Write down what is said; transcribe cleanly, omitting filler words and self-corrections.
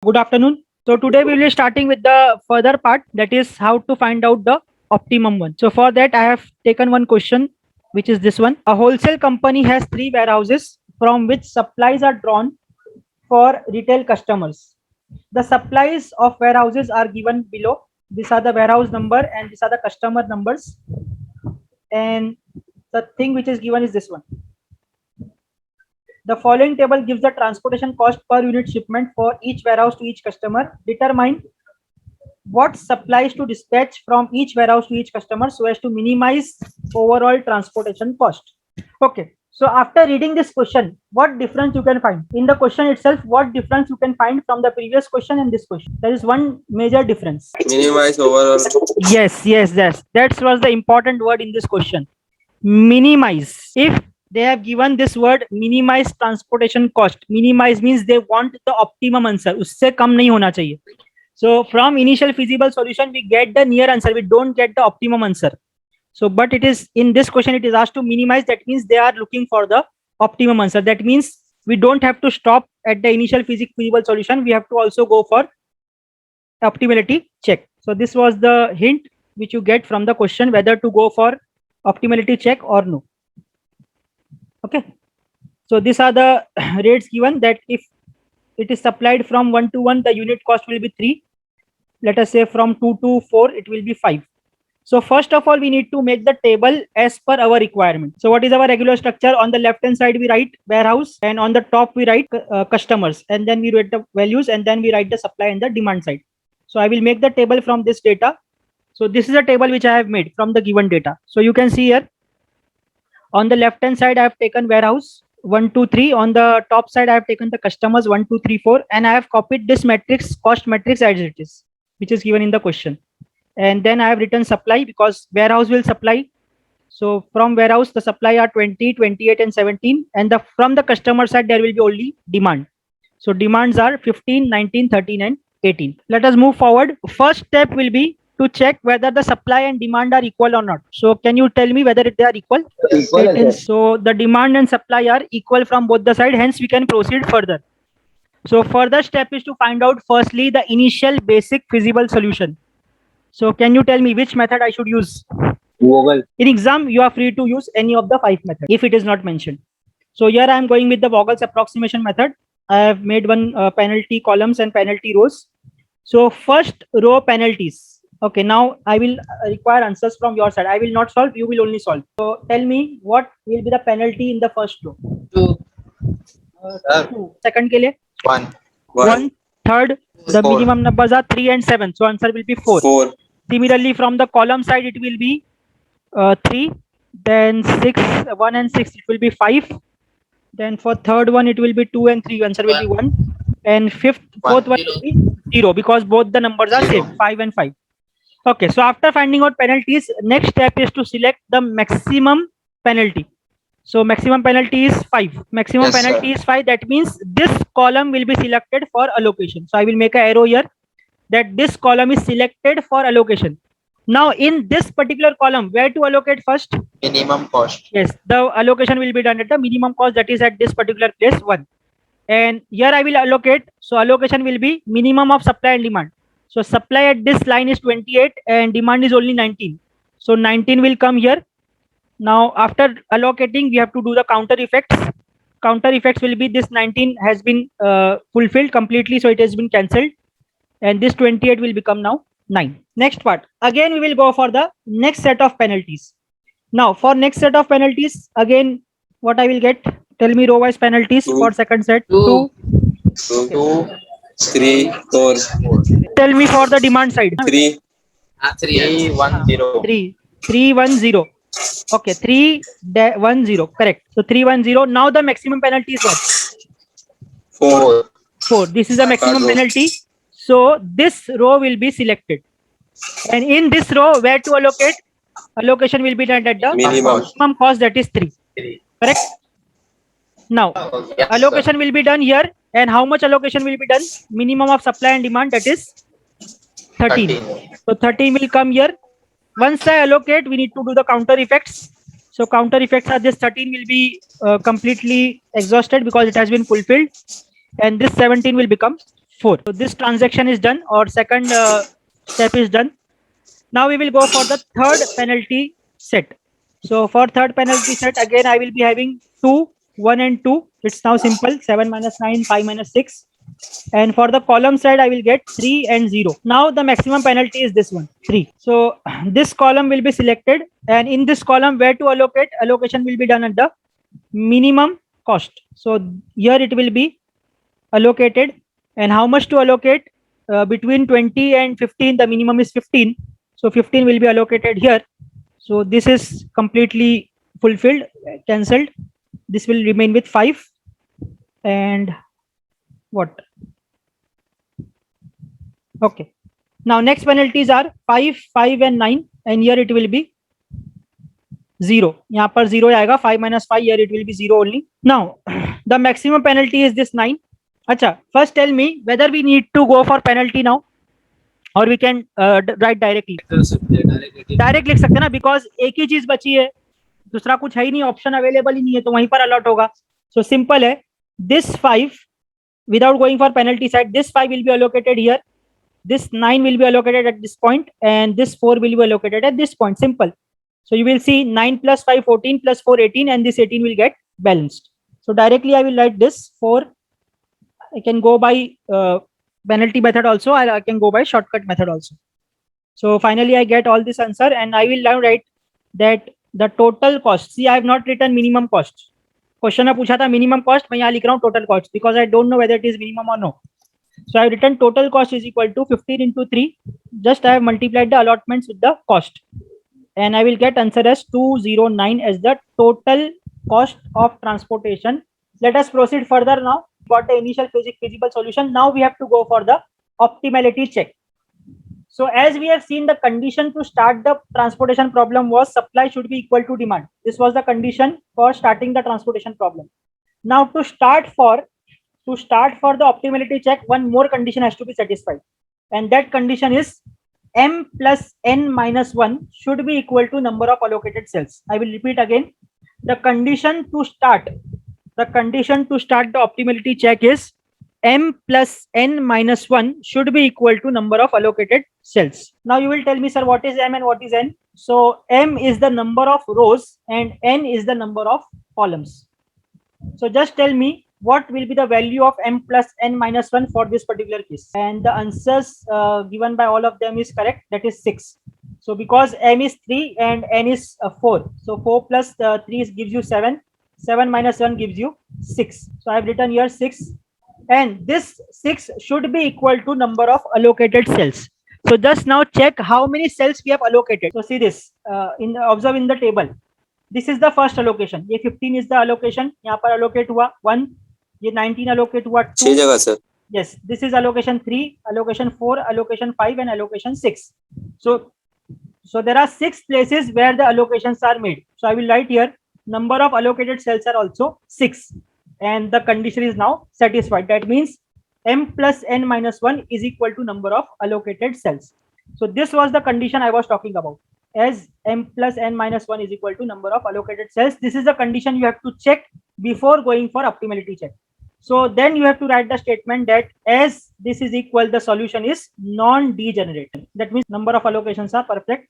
Good afternoon. So today we will be starting with the further part, that is how to find out the optimum one. So for that I have taken one question, which is this one. A wholesale company has three warehouses from which supplies are drawn for retail customers. The supplies of warehouses are given below. These are the warehouse number and these are the customer numbers. And the thing which is given is this one. The following table gives the transportation cost per unit shipment for each warehouse to each customer. Determine what supplies to dispatch from each warehouse to each customer so as to minimize overall transportation cost. Okay, so after reading this question, what difference you can find in the question itself? What difference you can find from the previous question and this question? There is one major difference. Minimize overall. Yes, that was the important word in this question. Minimize. If they have given this word minimize transportation cost, minimize means they want the optimum answer, उससे कम नहीं होना चाहिए. So from initial feasible solution, we get the near answer. We don't get the optimum answer. So, but it is in this question, it is asked to minimize. That means they are looking for the optimum answer. That means we don't have to stop at the initial feasible solution. We have to also go for optimality check. So this was the hint which you get from the question, whether to go for optimality check or no. Okay. So these are the rates given, that if it is supplied from 1 to 1, the unit cost will be 3. Let us say from 2 to 4, it will be 5. So first of all, we need to make the table as per our requirement. So what is our regular structure? On the left hand side, we write warehouse, and on the top we write customers, and then we write the values, and then we write the supply and the demand side. So I will make the table from this data. So this is a table which I have made from the given data. So you can see here, on the left hand side, I have taken warehouse 1, 2, 3. On the top side, I have taken the customers 1, 2, 3, 4, and I have copied this matrix, cost matrix as it is, which is given in the question. And then I have written supply because warehouse will supply. So from warehouse, the supply are 20, 28, and 17. And from the customer side, there will be only demand. So demands are 15, 19, 13, and 18. Let us move forward. First step will be to check whether the supply and demand are equal or not. So can you tell me whether they are equal? Equal. So the demand and supply are equal from both the side. Hence we can proceed further. So further step is to find out firstly the initial basic feasible solution. So can you tell me which method I should use? Google. In exam, you are free to use any of the 5 methods if it is not mentioned. So here I am going with the Vogel's approximation method. I have made one penalty columns and penalty rows. So first row penalties. Okay, now I will require answers from your side. I will not solve, you will only solve. So tell me what will be the penalty in the first row? 2. 2. Second ke liye? 1. 1. Third, the 4. minimum numbers are 3 and 7. So answer will be 4. 4. Similarly, from the column side, it will be 3. Then 6, 1 and 6, it will be 5. Then for third one, it will be 2 and 3. Answer will be 1. And fourth one will be 0 because both the numbers are same, 5 and 5. Okay, so after finding out penalties, next step is to select the maximum penalty. So maximum penalty is 5. Maximum penalty is 5. That means this column will be selected for allocation. So I will make an arrow here that this column is selected for allocation. Now in this particular column, where to allocate first? Minimum cost. Yes, the allocation will be done at the minimum cost, that is at this particular place 1. And here I will allocate. So allocation will be minimum of supply and demand. So supply at this line is 28 and demand is only 19. So 19 will come here. Now after allocating, we have to do the counter effects. Counter effects will be this 19 has been fulfilled completely, so it has been cancelled. And this 28 will become now 9. Next part. Again, we will go for the next set of penalties. Now for next set of penalties, again, what I will get? Tell me row wise penalties for second set. 2, 2, 3, 4. Tell me for the demand side. 3. 3, 1, 0. 3, 3, 1, 0. Okay, 3, 1, 0. Correct. So 3, 1, 0. Now the maximum penalty is what? 4. 4. This is the maximum penalty. So this row will be selected. And in this row, where to allocate? Allocation will be done at the minimum cost, that is 3. Correct? Now, allocation will be done here. And how much allocation will be done? Minimum of supply and demand, that is 13. So 13 will come here. Once I allocate, we need to do the counter effects. So counter effects are this 13 will be completely exhausted because it has been fulfilled. And this 17 will become 4. So this transaction is done, or second step is done. Now we will go for the third penalty set. So for third penalty set, again I will be having 2, 1 and 2. It's now simple, 7 minus 9, 5 minus 6. And for the column side, I will get 3 and 0. Now the maximum penalty is this one, 3. So this column will be selected, and in this column where to allocate, allocation will be done at the minimum cost. So here it will be allocated, and how much to allocate? Between 20 and 15, the minimum is 15. So 15 will be allocated here. So this is completely fulfilled, cancelled. This will remain with 5. And what? Okay. Now next penalties are 5, 5 and 9, and here it will be 0. यहाँ पर 0 आएगा, 5 minus 5, here it will be 0 only. Now the maximum penalty is this 9. अच्छा, first tell me whether we need to go for penalty now or we can write directly. Direct लिख सकते हैं ना, because एक ही चीज बची है, दूसरा कुछ है ही नहीं, ऑप्शन अवेलेबल ही नहीं है, तो वहीं पर अलॉट होगा. सो सिंपल है, this 5 without going for penalty side, this 5 will be allocated here, this 9 will be allocated at this point, and this 4 will be allocated at this point. Simple. So you will see 9 plus 5 14 plus 4 18, and this 18 will get balanced. So directly I will write this 4. I can go by penalty method also, or I can go by shortcut method also. So finally I get all this answer, and I will now write that the total cost. See, I have not written minimum cost. Question में पूछा था minimum cost, मैं यहाँ लिख रहा हूँ total cost, because I don't know whether it is minimum और no. So I have written total cost is equal to 15 into 3. Just I have multiplied the allotments with the cost, and I will get answer as 209 as the total cost of transportation. Let us proceed further now. Got the initial feasible solution. Now we have to go for the optimality check. So as we have seen, the condition to start the transportation problem was supply should be equal to demand. This was the condition for starting the transportation problem. Now to start for the optimality check, one more condition has to be satisfied, and that condition is m plus n minus 1 should be equal to number of allocated cells. I will repeat again. The condition to start the optimality check is m plus n minus 1 should be equal to number of allocated cells. Now you will tell me, sir, what is m and what is n? So m is the number of rows and n is the number of columns. So just tell me what will be the value of m plus n minus 1 for this particular case. And the answers given by all of them is correct, that is 6. So because m is 3 and n is 4, so 4 plus 3 gives you 7. 7 minus 1 gives you 6. So I have written here 6. And this 6 should be equal to number of allocated cells. So just now check how many cells we have allocated. So see this, observe in the table. This is the first allocation. ये 15 is the allocation. यहाँ पर allocate हुआ 1. ये 19 allocate हुआ 2. 6 जगह sir. Yes, this is allocation 3, allocation 4, allocation 5, and allocation 6. So there are 6 places where the allocations are made. So I will write here number of allocated cells are also 6. And the condition is now satisfied. That means m plus n minus 1 is equal to number of allocated cells. So this was the condition I was talking about, as m plus n minus 1 is equal to number of allocated cells. This is the condition you have to check before going for optimality check. So then you have to write the statement that as this is equal, the solution is non-degenerate. That means number of allocations are perfect.